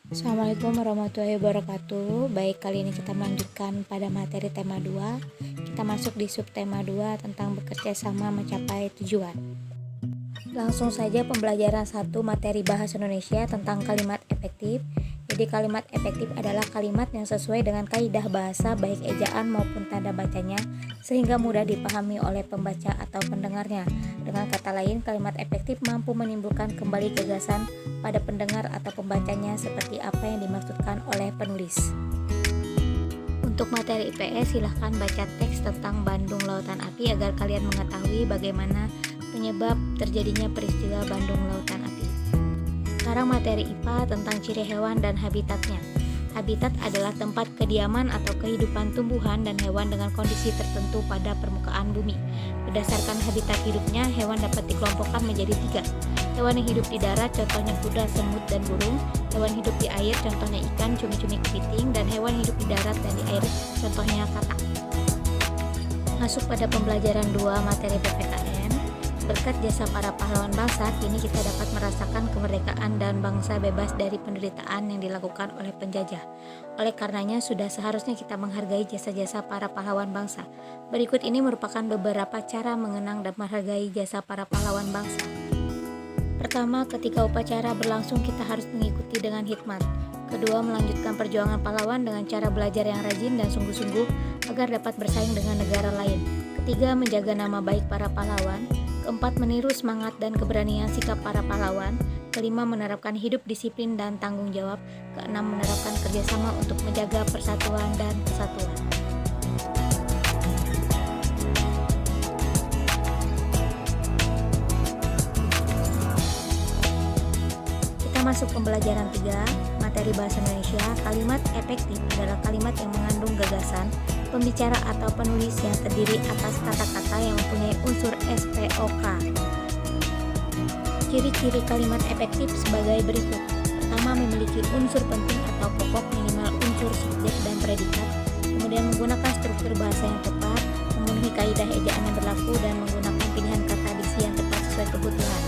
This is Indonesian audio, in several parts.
Assalamualaikum warahmatullahi wabarakatuh. Baik, kali ini kita melanjutkan pada materi tema 2. Kita masuk di subtema 2 tentang bekerja sama mencapai tujuan. Langsung saja pembelajaran 1 materi bahasa Indonesia tentang kalimat efektif. Jadi kalimat efektif adalah kalimat yang sesuai dengan kaidah bahasa baik ejaan maupun tanda bacanya sehingga mudah dipahami oleh pembaca atau pendengarnya. Dengan kata lain, kalimat efektif mampu menimbulkan kembali gagasan pada pendengar atau pembacanya seperti apa yang dimaksudkan oleh penulis. Untuk materi IPS, silahkan baca teks tentang Bandung Lautan Api agar kalian mengetahui bagaimana penyebab terjadinya peristiwa Bandung Lautan Api. Sekarang materi IPA tentang ciri hewan dan habitatnya. Habitat adalah tempat kediaman atau kehidupan tumbuhan dan hewan dengan kondisi tertentu pada permukaan bumi. Berdasarkan habitat hidupnya, hewan dapat dikelompokkan menjadi 3. Hewan yang hidup di darat, contohnya kuda, semut, dan burung. Hewan hidup di air, contohnya ikan, cumi-cumi, kepiting. Dan hewan hidup di darat dan di air, contohnya katak. Masuk pada pembelajaran 2 materi PPKN. Berkat jasa para pahlawan bangsa, kini kita dapat merasakan kemerdekaan dan bangsa bebas dari penderitaan yang dilakukan oleh penjajah. Oleh karenanya, sudah seharusnya kita menghargai jasa-jasa para pahlawan bangsa. Berikut ini merupakan beberapa cara mengenang dan menghargai jasa para pahlawan bangsa. Pertama, ketika upacara berlangsung kita harus mengikuti dengan hikmat. Kedua, melanjutkan perjuangan pahlawan dengan cara belajar yang rajin dan sungguh-sungguh agar dapat bersaing dengan negara lain. Ketiga, menjaga nama baik para pahlawan. Keempat, meniru semangat dan keberanian sikap para pahlawan. Kelima, menerapkan hidup disiplin dan tanggung jawab. Keenam, menerapkan kerjasama untuk menjaga persatuan dan kesatuan. Kita masuk pembelajaran 3, materi bahasa Indonesia. Kalimat efektif adalah kalimat yang mengandung gagasan, pembicara atau penulis yang terdiri atas kata-kata yang mempunyai unsur SPOK. Ciri-ciri kalimat efektif sebagai berikut. Pertama, memiliki unsur penting atau pokok minimal unsur subjek dan predikat. Kemudian menggunakan struktur bahasa yang tepat, memenuhi kaidah ejaan yang berlaku, dan menggunakan pilihan kata diksi yang tepat sesuai kebutuhan.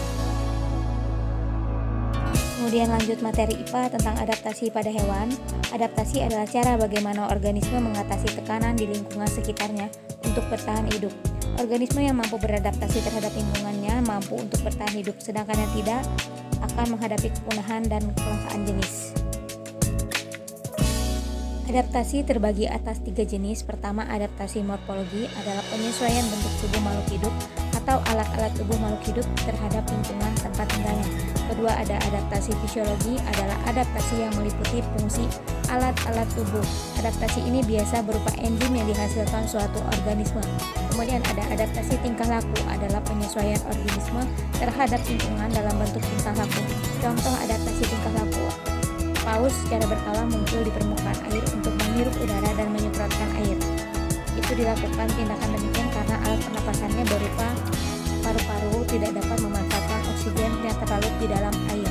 Kemudian lanjut materi IPA tentang adaptasi pada hewan. Adaptasi adalah cara bagaimana organisme mengatasi tekanan di lingkungan sekitarnya untuk bertahan hidup. Organisme yang mampu beradaptasi terhadap lingkungannya mampu untuk bertahan hidup, sedangkan yang tidak akan menghadapi kepunahan dan kelangkaan jenis. Adaptasi terbagi atas 3 jenis. Pertama, adaptasi morfologi adalah penyesuaian bentuk tubuh makhluk hidup atau alat-alat tubuh makhluk hidup terhadap lingkungan tempat tinggalnya. Kedua, ada adaptasi fisiologi adalah adaptasi yang meliputi fungsi alat-alat tubuh. Adaptasi ini biasa berupa enzim yang dihasilkan suatu organisme. Kemudian ada adaptasi tingkah laku adalah penyesuaian organisme terhadap lingkungan dalam bentuk tingkah laku. Contoh adaptasi tingkah laku: paus secara berkala muncul di permukaan air untuk menghirup udara dan menyemprotkan air. Itu dilakukan tindakan demikian karena alat pernapasannya berupa paru-paru tidak dapat memanfaatkan oksigen yang terlarut di dalam air.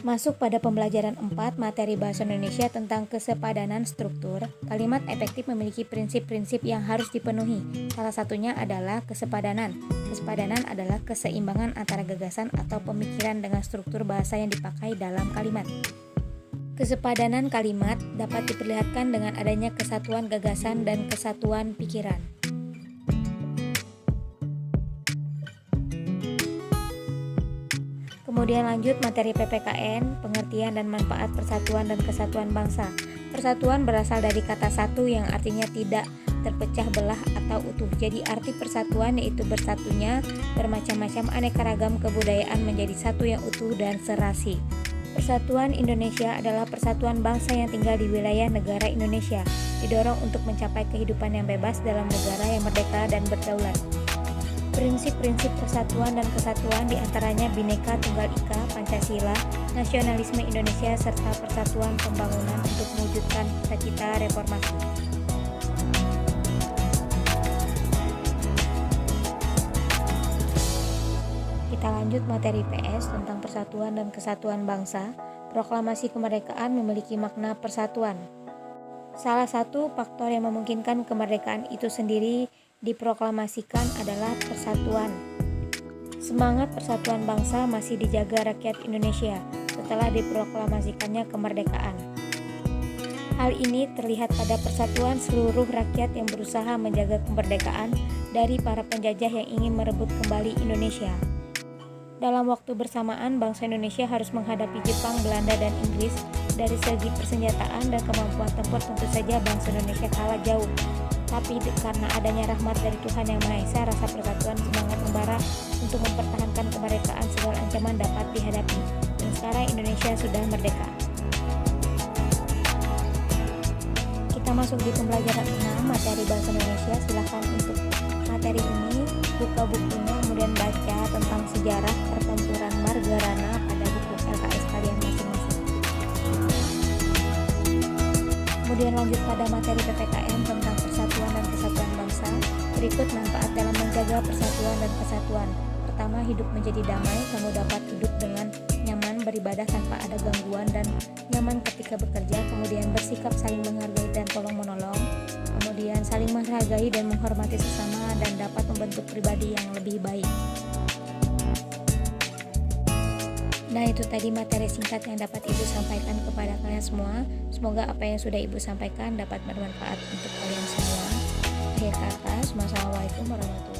Masuk pada pembelajaran 4 materi bahasa Indonesia tentang kesepadanan struktur. Kalimat efektif memiliki prinsip-prinsip yang harus dipenuhi. Salah satunya adalah kesepadanan. Kesepadanan adalah keseimbangan antara gagasan atau pemikiran dengan struktur bahasa yang dipakai dalam kalimat. Kesepadanan kalimat dapat diperlihatkan dengan adanya kesatuan gagasan dan kesatuan pikiran. Kemudian lanjut materi PPKN, pengertian dan manfaat persatuan dan kesatuan bangsa. Persatuan berasal dari kata satu yang artinya tidak terpecah belah atau utuh. Jadi arti persatuan yaitu bersatunya bermacam-macam aneka ragam kebudayaan menjadi satu yang utuh dan serasi. Persatuan Indonesia adalah persatuan bangsa yang tinggal di wilayah negara Indonesia, didorong untuk mencapai kehidupan yang bebas dalam negara yang merdeka dan berdaulat. Prinsip-prinsip persatuan dan kesatuan diantaranya Bhinneka Tunggal Ika, Pancasila, nasionalisme Indonesia, serta persatuan pembangunan untuk mewujudkan cita-cita reformasi. Kita lanjut materi PS tentang persatuan dan kesatuan bangsa. Proklamasi kemerdekaan memiliki makna persatuan. Salah satu faktor yang memungkinkan kemerdekaan itu sendiri diproklamasikan adalah persatuan. Semangat persatuan bangsa masih dijaga rakyat Indonesia setelah diproklamasikannya kemerdekaan. Hal ini terlihat pada persatuan seluruh rakyat yang berusaha menjaga kemerdekaan dari para penjajah yang ingin merebut kembali Indonesia. Dalam waktu bersamaan, bangsa Indonesia harus menghadapi Jepang, Belanda, dan Inggris. Dari segi persenjataan dan kemampuan tempur tentu saja bangsa Indonesia kalah jauh. Tapi karena adanya rahmat dari Tuhan Yang Maha Esa, rasa persatuan semangat membara untuk mempertahankan kemerdekaan segala ancaman dapat dihadapi. Dan sekarang Indonesia sudah merdeka. Kita masuk di pembelajaran 6 materi bahasa Indonesia. Silakan untuk materi ini buka bukunya, kemudian baca tentang sejarah pertempuran Margarana pada buku LKS kalian masing-masing. Kemudian lanjut pada materi PPKN tentang persatuan dan kesatuan bangsa. Berikut manfaat dalam menjaga persatuan dan kesatuan. Pertama, hidup menjadi damai. Kamu dapat hidup dengan nyaman, beribadah tanpa ada gangguan, dan nyaman ketika bekerja. Kemudian bersikap saling menghargai dan tolong menolong. Kemudian saling menghargai dan menghormati sesama dan dapat membentuk pribadi yang lebih baik. Nah, itu tadi materi singkat yang dapat Ibu sampaikan kepada kalian semua. Semoga apa yang sudah Ibu sampaikan dapat bermanfaat untuk kalian semua. Akhir kata, wassalamualaikum warahmatullahi wabarakatuh.